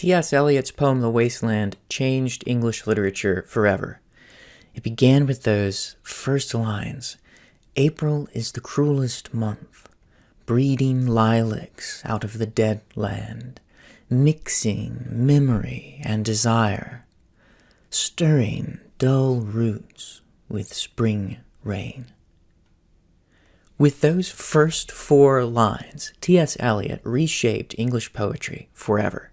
T.S. Eliot's poem The Wasteland changed English literature forever. It began with those first lines. April is the cruelest month, breeding lilacs out of the dead land, mixing memory and desire, stirring dull roots with spring rain. With those first 4 lines, T.S. Eliot reshaped English poetry forever.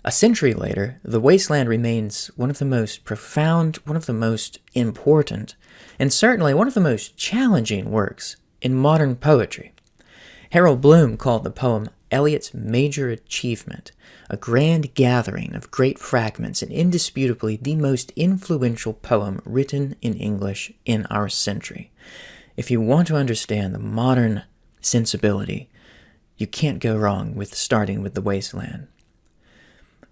A century later, The Wasteland remains one of the most profound, one of the most important, and certainly one of the most challenging works in modern poetry. Harold Bloom called the poem Eliot's major achievement, a grand gathering of great fragments and indisputably the most influential poem written in English in our century. If you want to understand the modern sensibility, you can't go wrong with starting with The Wasteland.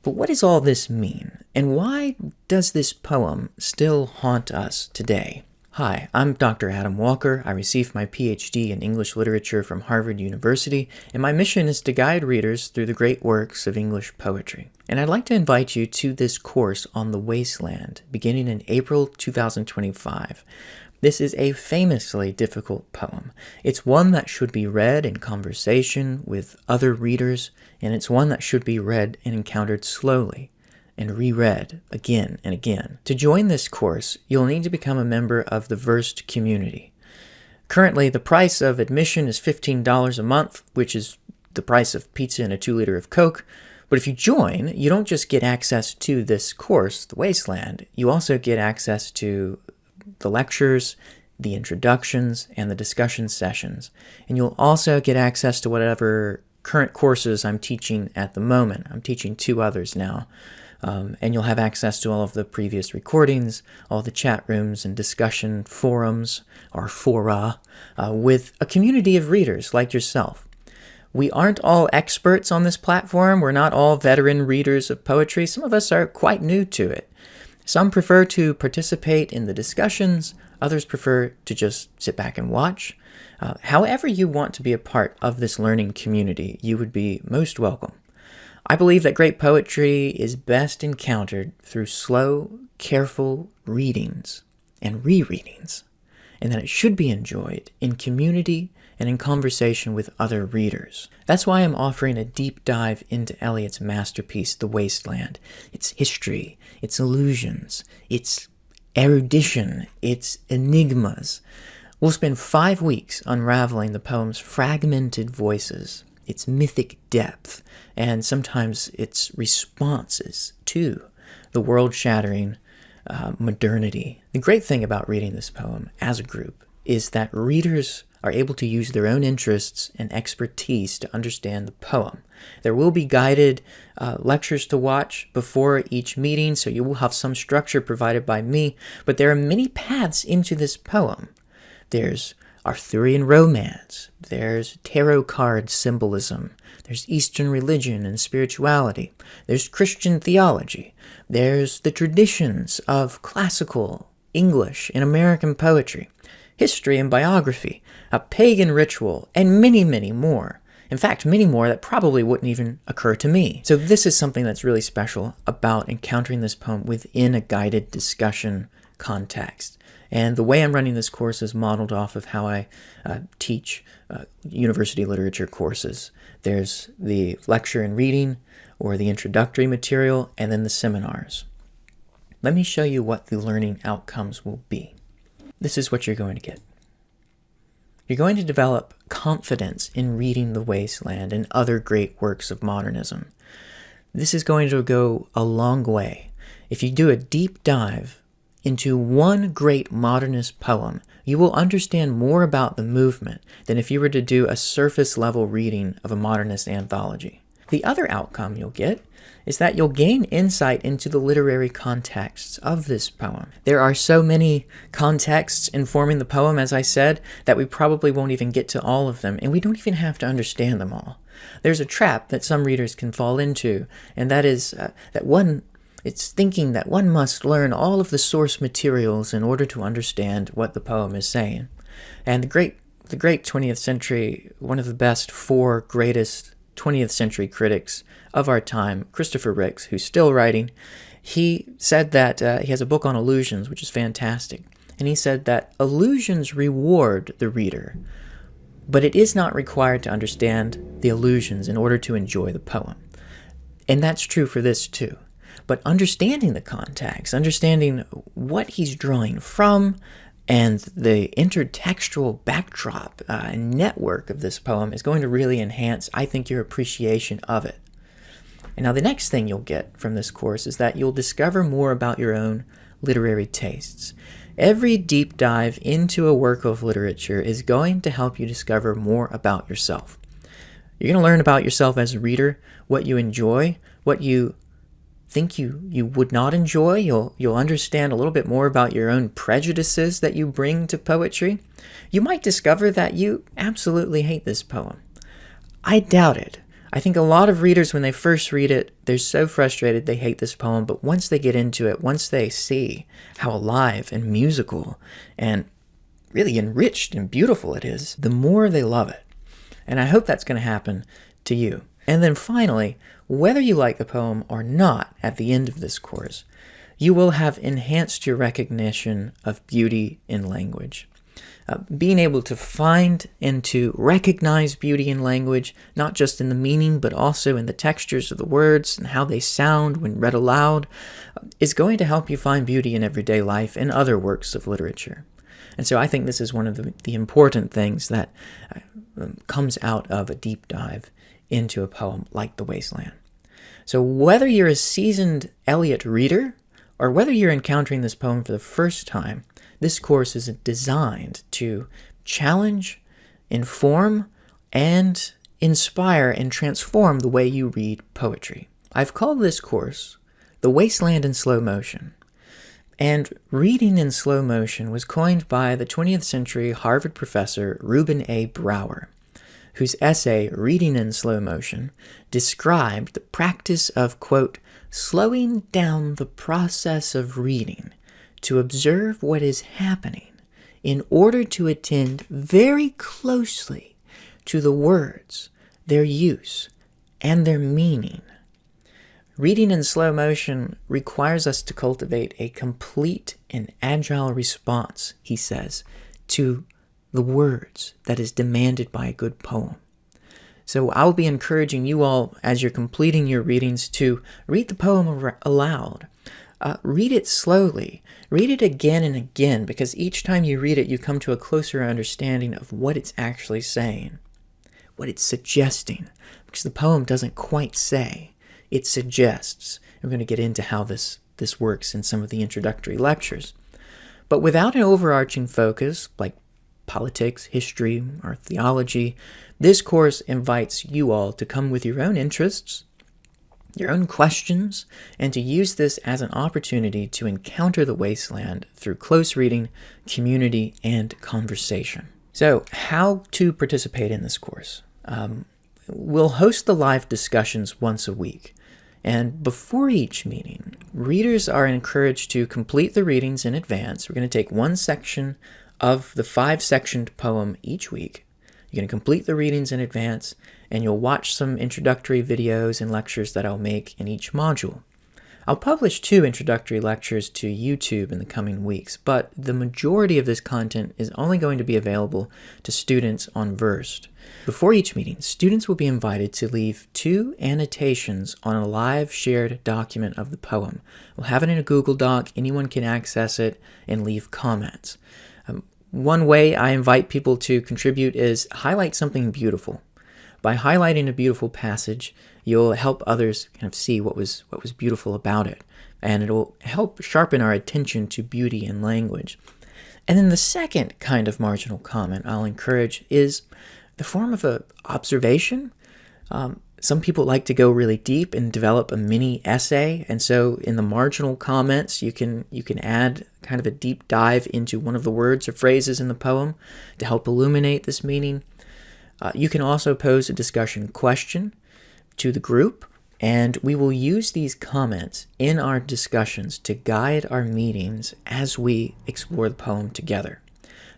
But what does all this mean, and why does this poem still haunt us today? Hi, I'm Dr. Adam Walker. I received my PhD in English literature from Harvard University, and my mission is to guide readers through the great works of English poetry. And I'd like to invite you to this course on The Wasteland, beginning in April 2025. This is a famously difficult poem. It's one that should be read in conversation with other readers, and it's one that should be read and encountered slowly and reread again and again. To join this course, you'll need to become a member of the Versed community. Currently, the price of admission is $15 a month, which is the price of pizza and a 2-liter of Coke. But if you join, you don't just get access to this course, The Wasteland, you also get access to the lectures, the introductions, and the discussion sessions. And you'll also get access to whatever current courses I'm teaching at the moment. I'm teaching 2 others now. And you'll have access to all of the previous recordings, all the chat rooms and discussion forums, or fora, with a community of readers like yourself. We aren't all experts on this platform. We're not all veteran readers of poetry. Some of us are quite new to it. Some prefer to participate in the discussions. Others prefer to just sit back and watch. However you want to be a part of this learning community, you would be most welcome. I believe that great poetry is best encountered through slow, careful readings and rereadings, and that it should be enjoyed in community and in conversation with other readers. That's why I'm offering a deep dive into Eliot's masterpiece, The Wasteland. Its history, its allusions, its erudition, its enigmas. We'll spend 5 weeks unraveling the poem's fragmented voices, its mythic depth, and sometimes its responses to the world-shattering modernity. The great thing about reading this poem as a group is that readers are able to use their own interests and expertise to understand the poem. There will be guided lectures to watch before each meeting, so you will have some structure provided by me, but there are many paths into this poem. There's Arthurian romance, there's tarot card symbolism, there's Eastern religion and spirituality, there's Christian theology, there's the traditions of classical English and American poetry, history and biography, a pagan ritual, and many, many more. In fact, many more that probably wouldn't even occur to me. So this is something that's really special about encountering this poem within a guided discussion context. And the way I'm running this course is modeled off of how I teach university literature courses. There's the lecture and reading, or the introductory material, and then the seminars. Let me show you what the learning outcomes will be. This is what you're going to get. You're going to develop confidence in reading The Wasteland and other great works of modernism. This is going to go a long way. If you do a deep dive into one great modernist poem, you will understand more about the movement than if you were to do a surface-level reading of a modernist anthology. The other outcome you'll get is that you'll gain insight into the literary contexts of this poem. There are so many contexts informing the poem, as I said, that we probably won't even get to all of them, and we don't even have to understand them all. There's a trap that some readers can fall into, and that is it's thinking that one must learn all of the source materials in order to understand what the poem is saying. And the great 20th century, one of the best 4 greatest 20th century critics of our time, Christopher Ricks, who's still writing. He said that he has a book on allusions, which is fantastic. And he said that allusions reward the reader, but it is not required to understand the allusions in order to enjoy the poem. And that's true for this too. But understanding the context, understanding what he's drawing from, and the intertextual backdrop and network of this poem is going to really enhance, I think, your appreciation of it. And now the next thing you'll get from this course is that you'll discover more about your own literary tastes. Every deep dive into a work of literature is going to help you discover more about yourself. You're going to learn about yourself as a reader, what you enjoy, what you think you would not enjoy. You'll understand a little bit more about your own prejudices that you bring to poetry. You might discover that you absolutely hate this poem. I doubt it. I think a lot of readers, when they first read it, they're so frustrated they hate this poem, but once they get into it, once they see how alive and musical and really enriched and beautiful it is, the more they love it. And I hope that's going to happen to you. And then finally, whether you like the poem or not at the end of this course, you will have enhanced your recognition of beauty in language. Being able to find and to recognize beauty in language, not just in the meaning, but also in the textures of the words and how they sound when read aloud, is going to help you find beauty in everyday life and other works of literature. And so I think this is one of the important things that comes out of a deep dive into a poem like The Wasteland. So whether you're a seasoned Eliot reader or whether you're encountering this poem for the first time, this course is designed to challenge, inform, and inspire and transform the way you read poetry. I've called this course The Wasteland in Slow Motion. And reading in slow motion was coined by the 20th century Harvard professor Reuben A. Brower, whose essay, Reading in Slow Motion, described the practice of, quote, slowing down the process of reading to observe what is happening in order to attend very closely to the words, their use, and their meaning. Reading in slow motion requires us to cultivate a complete and agile response, he says, to the words that is demanded by a good poem. So I'll be encouraging you all, as you're completing your readings, to read the poem aloud. Read it slowly. Read it again and again, because each time you read it, you come to a closer understanding of what it's actually saying, what it's suggesting, because the poem doesn't quite say. It suggests. We're going to get into how this works in some of the introductory lectures. But without an overarching focus, like politics, history, or theology, this course invites you all to come with your own interests, your own questions, and to use this as an opportunity to encounter the wasteland through close reading, community, and conversation. So, how to participate in this course? We'll host the live discussions once a week. And before each meeting, readers are encouraged to complete the readings in advance. We're going to take one section of the 5-sectioned poem each week. You're going to complete the readings in advance, and you'll watch some introductory videos and lectures that I'll make in each module. I'll publish 2 introductory lectures to YouTube in the coming weeks, but the majority of this content is only going to be available to students on Versed. Before each meeting, students will be invited to leave 2 annotations on a live shared document of the poem. We'll have it in a Google Doc. Anyone can access it and leave comments. One way I invite people to contribute is highlight something beautiful. By highlighting a beautiful passage, you'll help others kind of see what was beautiful about it, and it'll help sharpen our attention to beauty in language. And then the second kind of marginal comment I'll encourage is the form of an observation. Some people like to go really deep and develop a mini essay, and so in the marginal comments you can add kind of a deep dive into one of the words or phrases in the poem to help illuminate this meaning. You can also pose a discussion question to the group, and we will use these comments in our discussions to guide our meetings as we explore the poem together.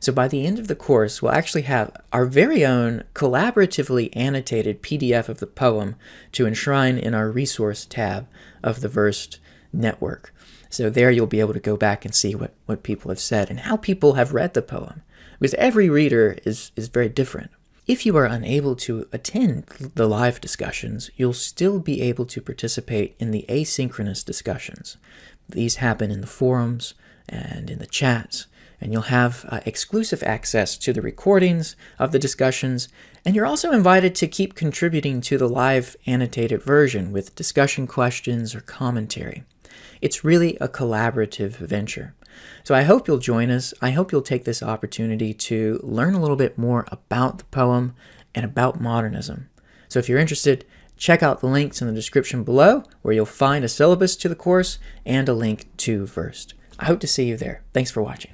So by the end of the course, we'll actually have our very own collaboratively annotated PDF of the poem to enshrine in our resource tab of the Versed network. So there you'll be able to go back and see what people have said and how people have read the poem, because every reader is very different. If you are unable to attend the live discussions, you'll still be able to participate in the asynchronous discussions. These happen in the forums and in the chats, and you'll have exclusive access to the recordings of the discussions, and you're also invited to keep contributing to the live annotated version with discussion questions or commentary. It's really a collaborative venture. So I hope you'll join us. I hope you'll take this opportunity to learn a little bit more about the poem and about modernism. So if you're interested, check out the links in the description below, where you'll find a syllabus to the course and a link to Versed. I hope to see you there. Thanks for watching.